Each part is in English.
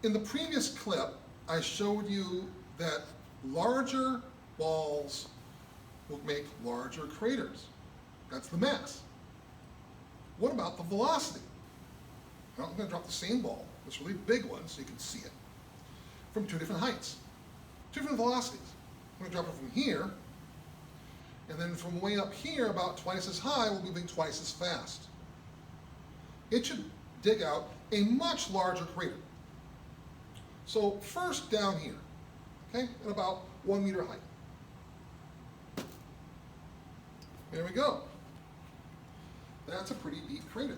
in the previous clip, I showed you that larger balls will make larger craters. That's the mass. What about the velocity? Well, I'm going to drop the same ball, this really big one, so you can see it, from two different heights, two different velocities. I'm going to drop it from here, and then from way up here, about twice as high, we're moving twice as fast. It should dig out a much larger crater. So first down here, okay, at about 1 meter height. There we go. That's a pretty deep crater.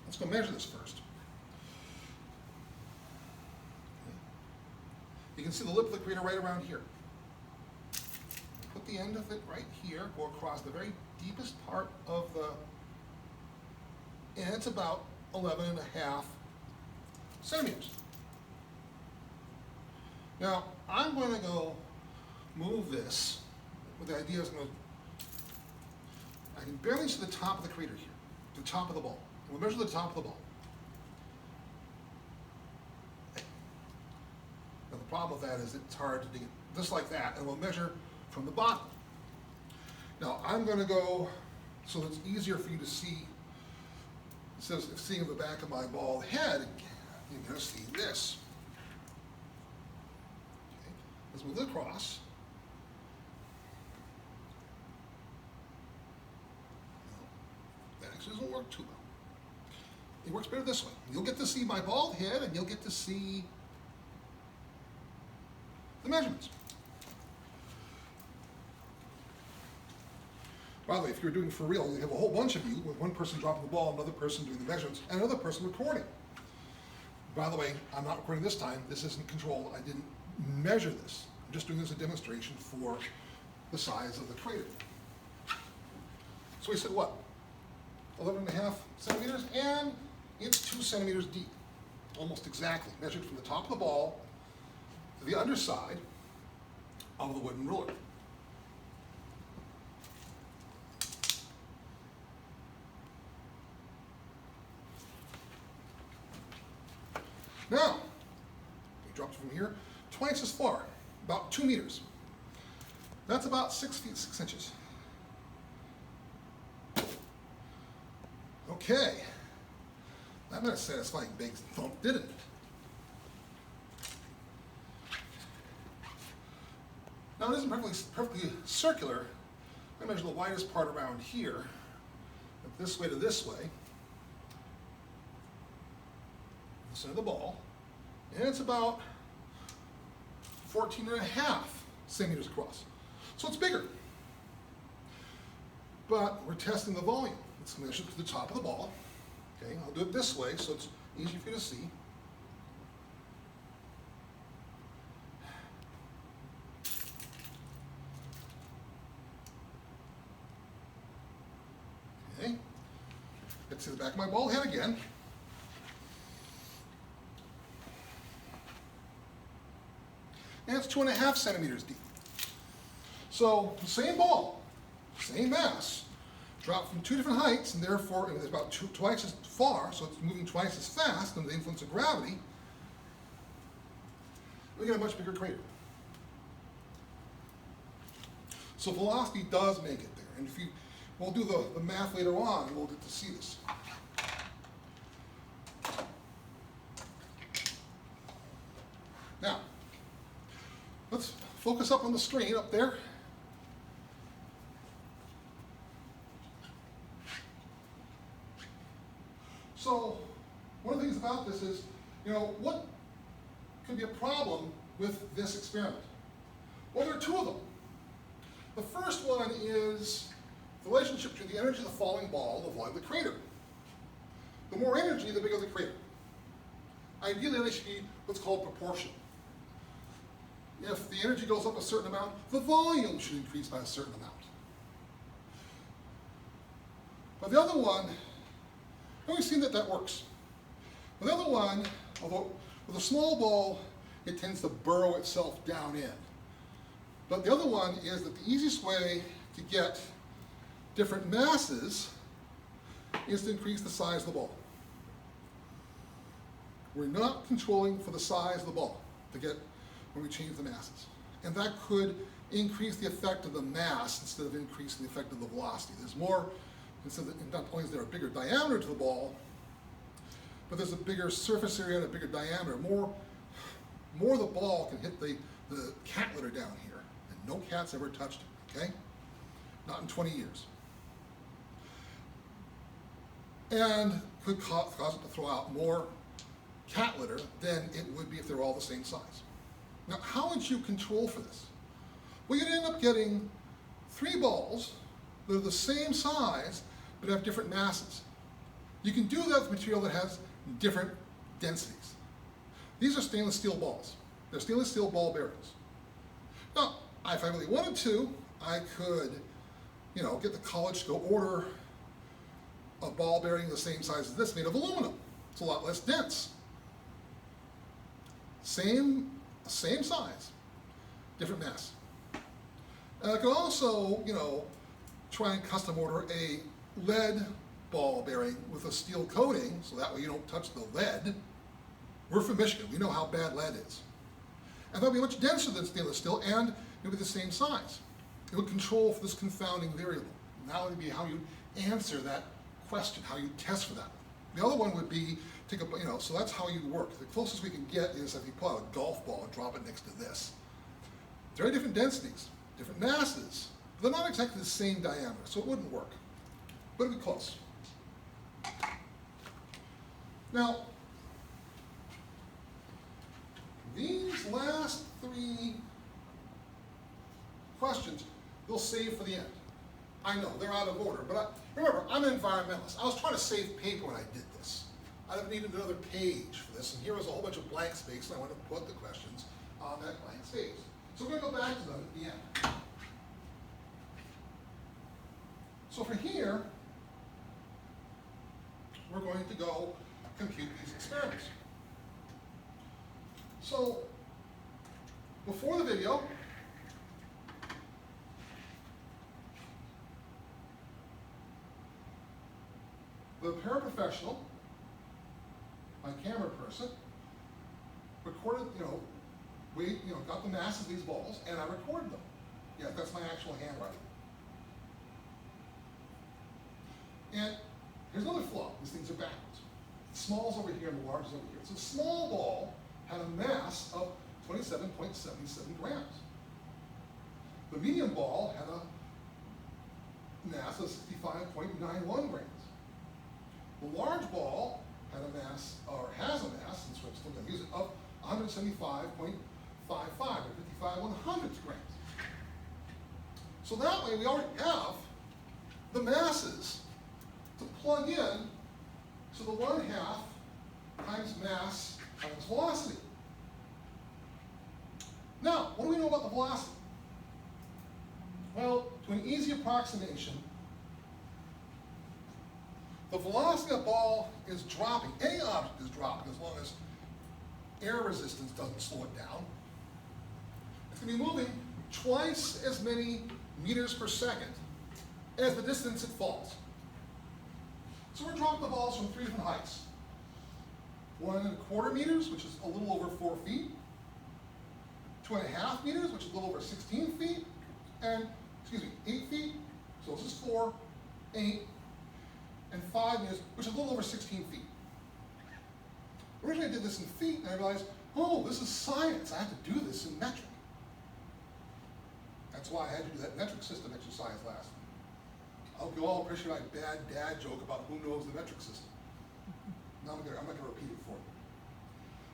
Let's go measure this first. Okay. You can see the lip of the crater right around here. Put the end of it right here, go across the very deepest part of the, and it's about 11.5 centimeters. Now, I'm going to go move this with the idea is I can barely see the top of the crater here, the top of the ball. We'll measure the top of the ball. Now the problem with that is it's hard to dig it just like that, and we'll measure from the bottom. Now I'm going to go so that it's easier for you to see, instead of seeing the back of my bald head, you're going to see this. Okay. Let's move it across. That actually doesn't work too well. It works better this way. You'll get to see my bald head, and you'll get to see the measurements. By the way, if you're doing it for real, you have a whole bunch of you, with one person dropping the ball, another person doing the measurements, and another person recording. By the way, I'm not recording this time. This isn't controlled. I didn't measure this. I'm just doing this as a demonstration for the size of the crater. So we said what? 11.5 centimeters, and it's 2 centimeters deep, almost exactly, measured from the top of the ball to the underside of the wooden ruler. Now, we dropped from here twice as far, about 2 meters. That's about 6 feet 6 inches. Okay, that made a satisfying big thump, didn't it? Now it isn't perfectly circular. I measure the widest part around here, this way to this way, the center of the ball, and it's about 14.5 centimeters across. So it's bigger, but we're testing the volume. It's measured to the top of the ball. Okay, I'll do it this way so it's easy for you to see. Okay, let's see the back of my ball head again. And it's 2.5 centimeters deep. So the same ball, same mass, dropped from two different heights, and therefore it's about twice as far, so it's moving twice as fast under the influence of gravity. We get a much bigger crater. So velocity does make it there, and if you, we'll do the math later on, and we'll get to see this. Now, let's focus up on the screen up there. So one of the things about this is, what could be a problem with this experiment? Well, there are two of them. The first one is the relationship between the energy of the falling ball and the volume of the crater. The more energy, the bigger the crater. Ideally, they should be what's called proportional. If the energy goes up a certain amount, the volume should increase by a certain amount. But the other one, and we've seen that works. But the other one, although with a small ball, it tends to burrow itself down in. But the other one is that the easiest way to get different masses is to increase the size of the ball. We're not controlling for the size of the ball to get when we change the masses. And that could increase the effect of the mass instead of increasing the effect of the velocity. There's more, instead of, not only is there a bigger diameter to the ball, but there's a bigger surface area and a bigger diameter. More of the ball can hit the cat litter down here. And no cat's ever touched it, okay? Not in 20 years. And could cause it to throw out more cat litter than it would be if they were all the same size. Now, how would you control for this? Well, you'd end up getting 3 balls that are the same size but have different masses. You can do that with material that has different densities. These are stainless steel balls. They're stainless steel ball bearings. Now, if I really wanted to, I could, get the college to go order a ball bearing the same size as this made of aluminum. It's a lot less dense. Same size, different mass. And I could also, try and custom order a lead ball bearing with a steel coating, so that way you don't touch the lead. We're from Michigan, we know how bad lead is. And that would be much denser than stainless steel, and it would be the same size. It would control for this confounding variable. And that would be how you answer that question, how you test for that. The other one would be, so that's how you work. The closest we can get is if you pull out a golf ball and drop it next to this. Very different densities, different masses, but they're not exactly the same diameter, so it wouldn't work. But it'd be close. Now, these last 3 questions, they'll save for the end. I know, they're out of order, but remember, I'm an environmentalist. I was trying to save paper when I did this. I needed another page for this, and here was a whole bunch of blank space, and I wanted to put the questions on that blank space. So we're going to go back to them at the end. So for here, we're going to go compute these experiments. So before the video, the paraprofessional, my camera person, recorded, got the mass of these balls, and I recorded them. Yeah, that's my actual handwriting. And here's another flaw. These things are backwards. The small's over here and the large is over here. So the small ball had a mass of 27.77 grams. The medium ball had a mass of 65.91 grams. The large ball had a mass, or has a mass, since we're still going to use it, of 175.55, or 55/100 grams. So that way we already have the masses to plug in to the 1/2 times mass times velocity. Now, what do we know about the velocity? Well, to an easy approximation, the velocity of the ball is dropping. Any object is dropping as long as air resistance doesn't slow it down. It's going to be moving twice as many meters per second as the distance it falls. So we're dropping the balls from 3 different heights. 1¼ meters, which is a little over 4 feet. 2½ meters, which is a little over 16 feet. And, 8 feet. So this is 4, 8, and 5 meters, which is a little over 16 feet. Originally I did this in feet, and I realized, oh, this is science. I have to do this in metric. That's why I had to do that metric system exercise last. I hope you all appreciate my bad dad joke about who knows the metric system. Now I'm not going to repeat it for you.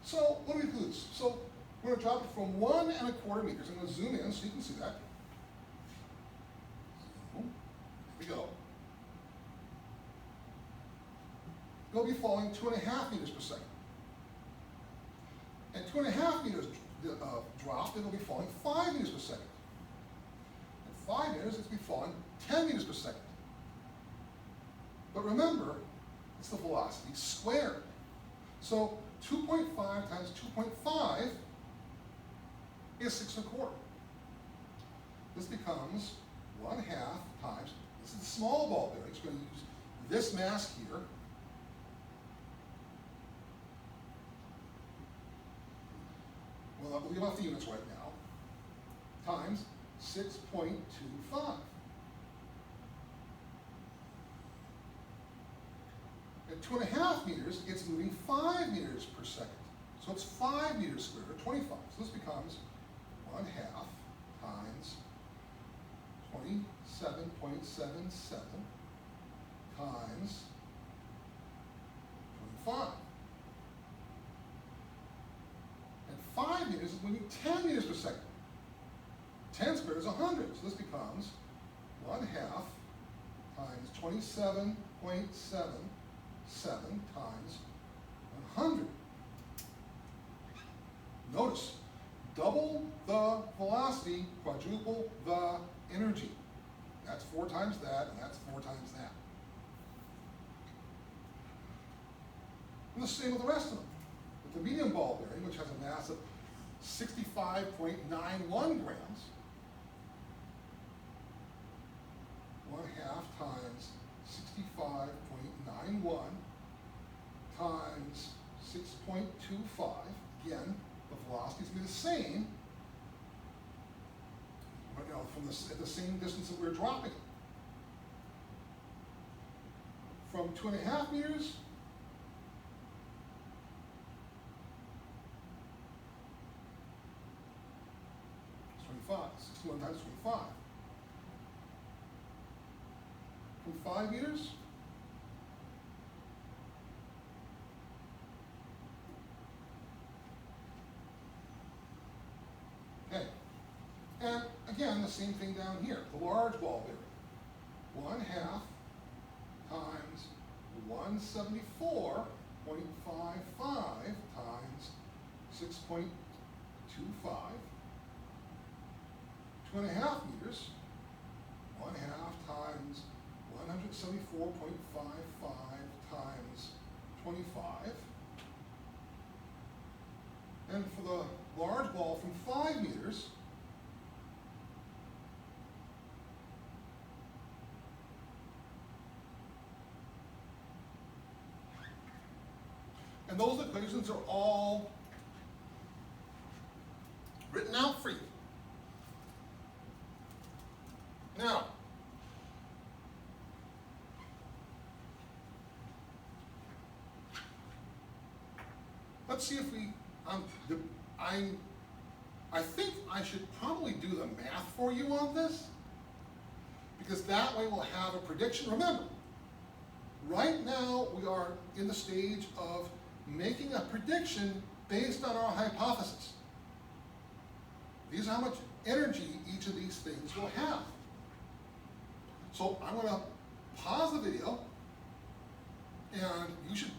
So what do we do this? So we're going to drop it from 1¼ meters. I'm going to zoom in so you can see that. Here we go. It'll be falling 2½ meters per second. At 2½ meters drop, it'll be falling 5 meters per second. At 5 meters, it'll be falling 10 meters per second. But remember, it's the velocity squared. So 2.5 times 2.5 is 6¼ This becomes 1/2 times, this is the small ball bearing. It's going to use this mass here I'm not leaving off the units right now, times 6.25. At 2.5 meters, it's moving 5 meters per second. So it's 5 meters squared, or 25. So this becomes 1/2 times 27.77 times 25. At 5 meters, it's moving 10 meters per second. 10 squared is 100. So this becomes 1/2 times 27.77 times 100. Notice, double the velocity, quadruple the energy. That's 4 times that, and that's 4 times that. And the same with the rest of them. With the medium ball bearing, which has a mass of 65.91 grams, 1/2 times 65.91 times 6.25. Again, the velocity is going to be the same, but at the same distance that we're dropping it. From 2.5 meters it's 25. 61 times 25. From 5 meters, okay. And again, the same thing down here, the large ball bearing. 1/2 times 174.55 times 6.25. 2.5 meters, 1/2 times 174.55 times 25. And for the large ball from 5 meters, and those equations are all written out for you. Now, let's see if we, I think I should probably do the math for you on this, because that way we'll have a prediction. Remember, right now we are in the stage of making a prediction based on our hypothesis. These are how much energy each of these things will have. So I'm going to pause the video, and you should